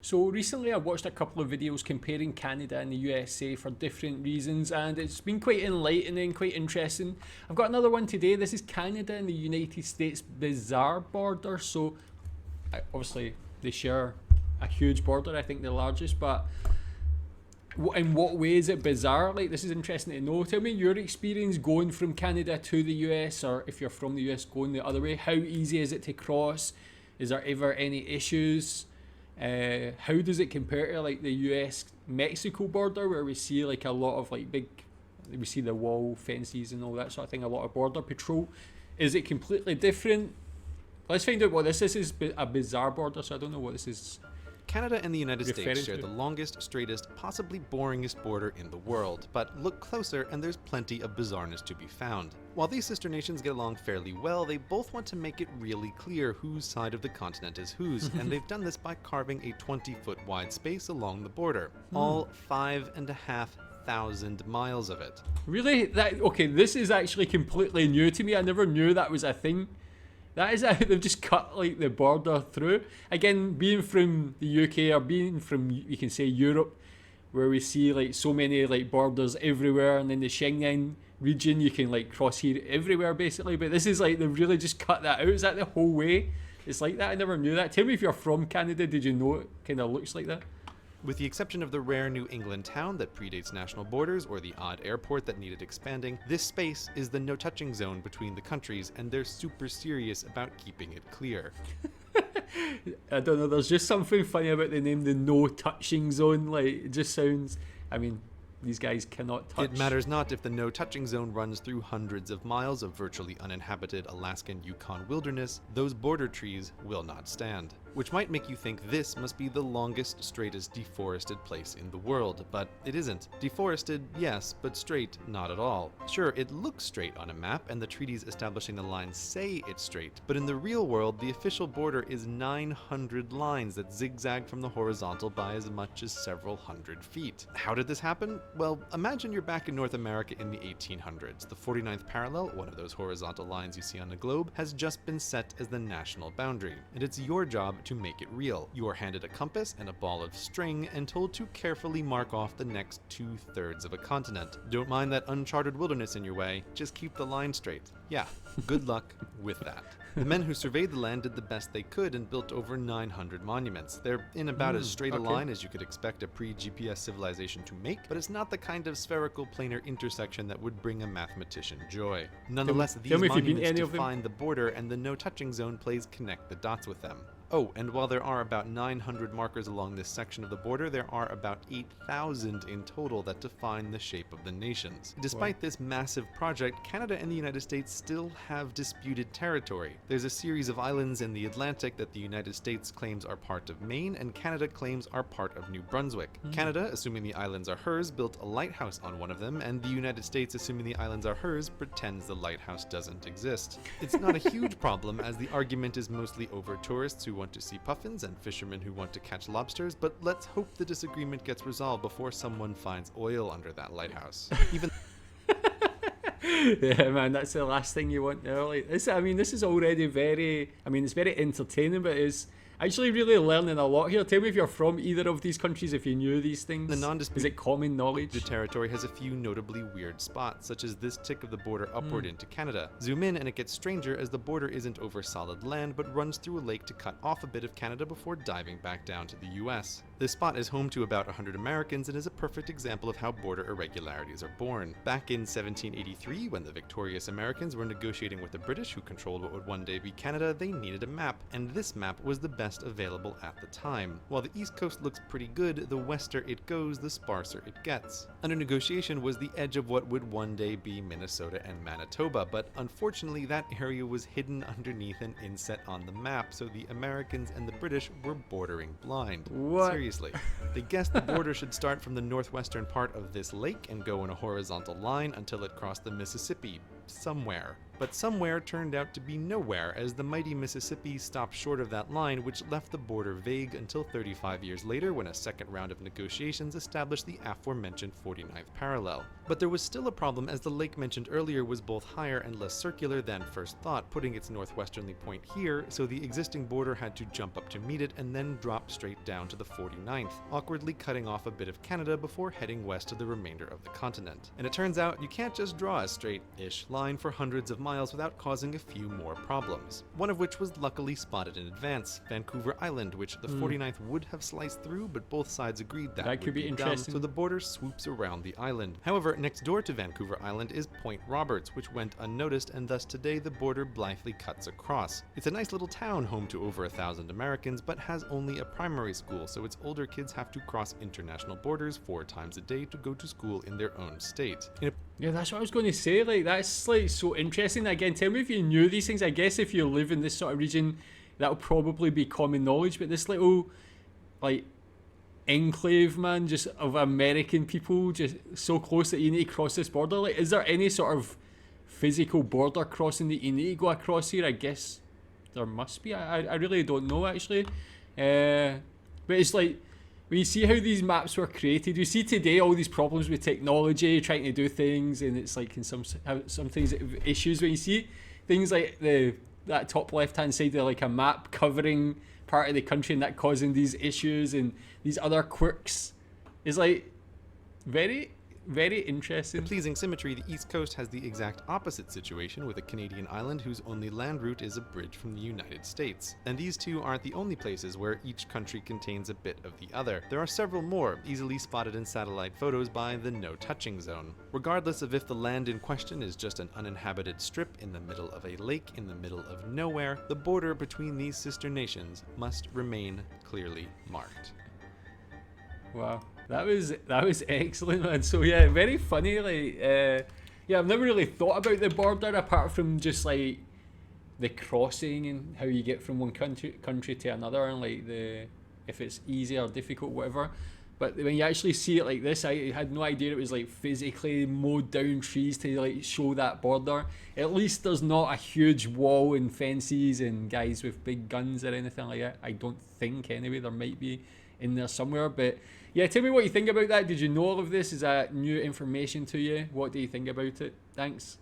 So recently I watched a couple of videos comparing Canada and the USA for different reasons, and it's been quite enlightening, quite interesting. I've got another one today. This is Canada and the United States bizarre border. So obviously they share a huge border, I think the largest, but in what way is it bizarre? Like, this is interesting to know. Tell me your experience going from Canada to the US, or if you're from the US going the other way. How easy is it to cross? Is there ever any issues? How does it compare to like the US Mexico border, where we see like a lot of like we see the wall fences and all that sort of thing, a lot of border patrol? Is it completely different? Let's find out what this is. This is a bizarre border, so I don't know what this is. Canada and the United States share to. the longest, straightest, possibly boringest border in the world, but look closer and there's plenty of bizarreness to be found. While these sister nations get along fairly well, they both want to make it really clear whose side of the continent is whose, and they've done this by carving a 20-foot wide space along the border, all 5,500 miles of it. Really? Okay, this is actually completely new to me. I never knew that was a thing. That is, they've just cut like the border through. Again, being from the UK or being from, you can say, Europe, where we see like so many like borders everywhere, and then the Schengen region, you can like cross here everywhere basically. But this is like, they've really just cut that out. Is that the whole way? It's like that? I never knew that. Tell me if you're from Canada, did you know it kind of looks like that? With the exception of the rare New England town that predates national borders or the odd airport that needed expanding, this space is the no-touching zone between the countries, and they're super serious about keeping it clear. I don't know, there's just something funny about the name, the no-touching zone. Like, it just sounds, I mean, these guys cannot touch. It matters not if the no-touching zone runs through hundreds of miles of virtually uninhabited Alaskan Yukon wilderness, those border trees will not stand. Which might make you think this must be the longest, straightest deforested place in the world, but it isn't. Deforested, yes, but straight, not at all. Sure, it looks straight on a map, and the treaties establishing the line say it's straight, but in the real world, the official border is 900 lines that zigzag from the horizontal by as much as several hundred feet. How did this happen? Well, imagine you're back in North America in the 1800s. The 49th parallel, one of those horizontal lines you see on the globe, has just been set as the national boundary, and it's your job to make it real. You are handed a compass and a ball of string and told to carefully mark off the next 2/3 of a continent. Don't mind that uncharted wilderness in your way, just keep the line straight. Yeah, good luck with that. The men who surveyed the land did the best they could and built over 900 monuments. They're in about as straight a line as you could expect a pre-GPS civilization to make, but it's not the kind of spherical planar intersection that would bring a mathematician joy. Nonetheless, these monuments define the border, and the no-touching zone plays connect the dots with them. Oh, and while there are about 900 markers along this section of the border, there are about 8,000 in total that define the shape of the nations. Despite this massive project, Canada and the United States still have disputed territory. There's a series of islands in the Atlantic that the United States claims are part of Maine, and Canada claims are part of New Brunswick. Canada, assuming the islands are hers, built a lighthouse on one of them, and the United States, assuming the islands are hers, pretends the lighthouse doesn't exist. It's not a huge problem, as the argument is mostly over tourists who want to see puffins and fishermen who want to catch lobsters, but let's hope the disagreement gets resolved before someone finds oil under that lighthouse. Even yeah, man, that's the last thing you want there. Like this, I mean, this is already very, I mean, it's very entertaining, but it's actually really learning a lot here. Tell me if you're from either of these countries, if you knew these things. Is it common knowledge? The territory has a few notably weird spots, such as this tick of the border upward into Canada. Zoom in and it gets stranger, as the border isn't over solid land, but runs through a lake to cut off a bit of Canada before diving back down to the US. This spot is home to about 100 Americans and is a perfect example of how border irregularities are born. Back in 1783, when the victorious Americans were negotiating with the British, who controlled what would one day be Canada, they needed a map, and this map was the best available at the time. While the East Coast looks pretty good, the wester it goes, the sparser it gets. Under negotiation was the edge of what would one day be Minnesota and Manitoba, but unfortunately that area was hidden underneath an inset on the map, so the Americans and the British were bordering blind. What? Seriously. They guessed the border should start from the northwestern part of this lake and go in a horizontal line until it crossed the Mississippi. somewhere. But somewhere turned out to be nowhere, as the mighty Mississippi stopped short of that line, which left the border vague until 35 years later, when a second round of negotiations established the aforementioned 49th parallel. But there was still a problem, as the lake mentioned earlier was both higher and less circular than first thought, putting its northwesterly point here, so the existing border had to jump up to meet it and then drop straight down to the 49th, awkwardly cutting off a bit of Canada before heading west to the remainder of the continent. And it turns out you can't just draw a straight-ish line for hundreds of miles without causing a few more problems. One of which was luckily spotted in advance, Vancouver Island, which the 49th would have sliced through, but both sides agreed that could be dumb, interesting. so the border swoops around the island. However, next door to Vancouver Island is Point Roberts, which went unnoticed, and thus today the border blithely cuts across. It's a nice little town home to over 1,000 Americans, but has only a primary school, so its older kids have to cross international borders 4 times a day to go to school in their own state. Yeah, that's what I was going to say. Like, that's like so interesting. Again, tell me if you knew these things. I guess if you live in this sort of region, that'll probably be common knowledge. But this little, like, enclave, man, just of American people, just so close that you need to cross this border. Like, is there any sort of physical border crossing that you need to go across here? I guess there must be. I really don't know, actually. But it's like, when you see how these maps were created, you see today all these problems with technology, trying to do things, and it's like in some things issues when you see things like that top left-hand side of like a map covering part of the country and that causing these issues and these other quirks is like very, very interesting. In pleasing symmetry, the East Coast has the exact opposite situation, with a Canadian island whose only land route is a bridge from the United States. And these two aren't the only places where each country contains a bit of the other. There are several more, easily spotted in satellite photos by the no-touching zone. Regardless of if the land in question is just an uninhabited strip in the middle of a lake in the middle of nowhere, the border between these sister nations must remain clearly marked. Wow. That was excellent, man. So yeah, very funny. Like, yeah, I've never really thought about the border apart from just like the crossing and how you get from one country to another, and like if it's easy or difficult, whatever. But when you actually see it like this, I had no idea it was like physically mowed down trees to like show that border. At least there's not a huge wall and fences and guys with big guns or anything like that. I don't think, anyway. There might be in there somewhere, but yeah, tell me what you think about that. Did you know all of this? Is that new information to you? What do you think about it? Thanks.